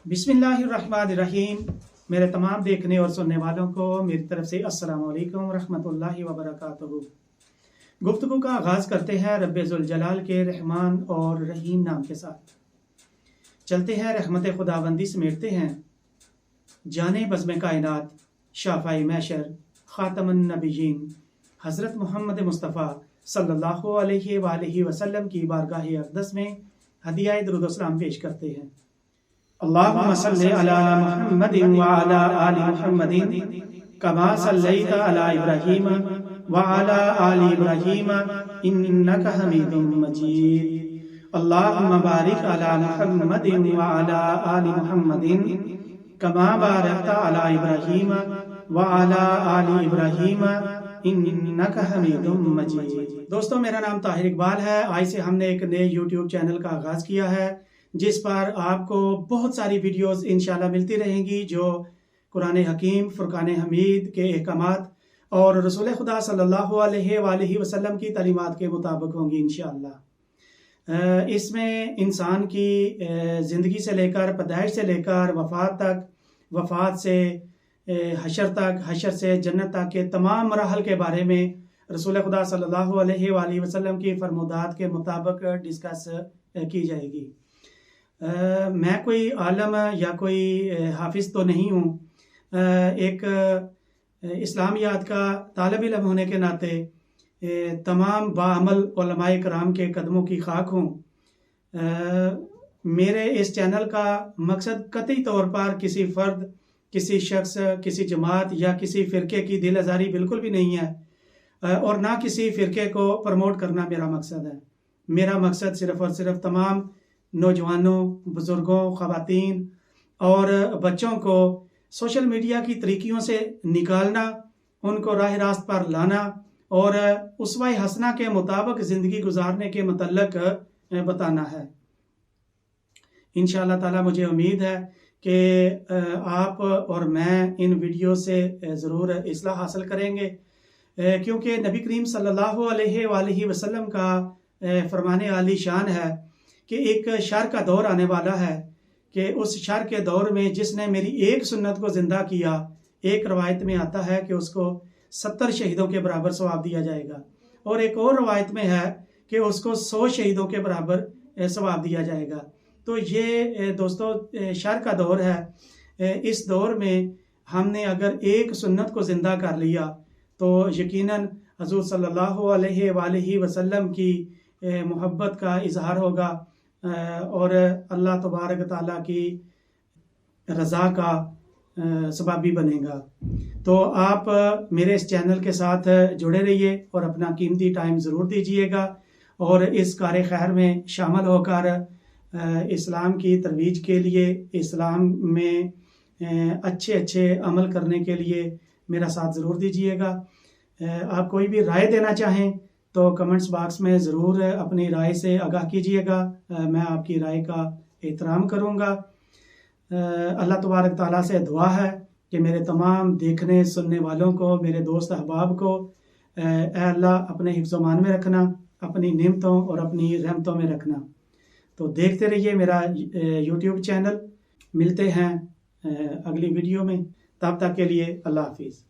बिस्मिल्लाहिर्रहमानिर्रहीम। मेरे तमाम देखने और सुनने वालों को मेरी तरफ से अस्सलामु अलैकुम रहमतुल्लाहि व बरकातुहू। गुफ्तगू का आगाज़ करते हैं रब्बे ज़ुल जलाल के रहमान और रहीम नाम के साथ। चलते हैं रहमत खुदाबंदी समेटते हैं जाने बज़्म कायनात शाफ़ाई महशर ख़ातमुन नबिय्यीन हज़रत मोहम्मद मुस्तफ़ा सल्लल्लाहु अलैहि वसल्लम की बारगाह अक़दस में हदिया दुरूद व सलाम पेश करते हैं। अल्लाहुम्मा सल्लि अला मुहम्मदिन व अला आलि मुहम्मदिन कमा सल्लैता अला इब्राहीम व अला आलि इब्राहीम इन्नका हमीदुम मजीद। अल्लाहुम्मा बारिक अला मुहम्मदिन व अला आलि मुहम्मदिन कमा बारकता अला इब्राहीम व अला आलि इब्राहीम इन्नका हमीदुम मजीद। दोस्तों, मेरा नाम ताहिर इकबाल है। आज से हमने एक नए YouTube चैनल का आगाज़ किया है जिस पर आपको बहुत सारी वीडियोस इंशाल्लाह मिलती रहेंगी जो कुरान हकीम, फुरकान हमीद के अहकामात और रसूल खुदा सल्लल्लाहु अलैहि वसल्लम की तालीमात के मुताबिक होंगी इंशाल्लाह। इसमें इंसान की ज़िंदगी से लेकर पैदाइश से लेकर वफ़ात तक, वफ़ात से हशर तक, हशर से जन्नत तक के तमाम मराहल के बारे में रसूल खुदा सल्लल्लाहु अलैहि वसल्लम की फरमादात के मुताबिक डिस्कस की जाएगी। मैं कोई आलम या कोई हाफिज़ तो नहीं हूँ। एक इस्लामियात का तालिब इल्म होने के नाते तमाम बाअमल उलमाए कराम के कदमों की खाक हूँ। मेरे इस चैनल का मकसद कतई तौर पर किसी फ़र्द, किसी शख्स, किसी जमात या किसी फ़िरके की दिल आज़ारी बिल्कुल भी नहीं है और ना किसी फ़िरके को प्रमोट करना मेरा मकसद है। मेरा मकसद सिर्फ़ और सिर्फ तमाम नौजवानों, बुज़ुर्गों, ख़वातीन और बच्चों को सोशल मीडिया की तरीक़ियों से निकालना, उनको राह रास्त पर लाना और उसवा हसना के मुताबिक ज़िंदगी गुजारने के मतलब बताना है। इंशाअल्लाह ताला मुझे उम्मीद है कि आप और मैं इन वीडियो से ज़रूर इस्लाह हासिल करेंगे, क्योंकि नबी करीम सल्लल्लाहु अलैहि वसल्लम का फरमाने आली शान है कि एक शर का दौर आने वाला है कि उस शर के दौर में जिसने मेरी एक सुन्नत को ज़िंदा किया, एक रवायत में आता है कि उसको 70 शहीदों के बराबर सवाब दिया जाएगा और एक और रवायत में है कि उसको 100 शहीदों के बराबर सवाब दिया जाएगा। तो ये दोस्तों शर का दौर है। इस दौर में हमने अगर एक सुन्नत को ज़िंदा कर लिया तो यकीनन हज़ूर सल्लल्लाहु अलैहि वसल्लम की मोहब्बत का इजहार होगा और अल्लाह तबारक ताला की रज़ा का सबब भी बनेगा। तो आप मेरे इस चैनल के साथ जुड़े रहिए और अपना कीमती टाइम ज़रूर दीजिएगा और इस कार खैर में शामिल होकर इस्लाम की तरवीज के लिए, इस्लाम में अच्छे अमल करने के लिए मेरा साथ ज़रूर दीजिएगा। आप कोई भी राय देना चाहें तो कमेंट्स बॉक्स में ज़रूर अपनी राय से आगाह कीजिएगा। मैं आपकी राय का एहतराम करूँगा। अल्लाह तबारक ताला से दुआ है कि मेरे तमाम देखने सुनने वालों को, मेरे दोस्त अहबाब को ऐ अल्लाह अपने हिफ्ज़-ओ-मान में रखना, अपनी नेमतों और अपनी रहमतों में रखना। तो देखते रहिए मेरा YouTube चैनल। मिलते हैं अगली वीडियो में, तब तक के लिए अल्लाह हाफिज़।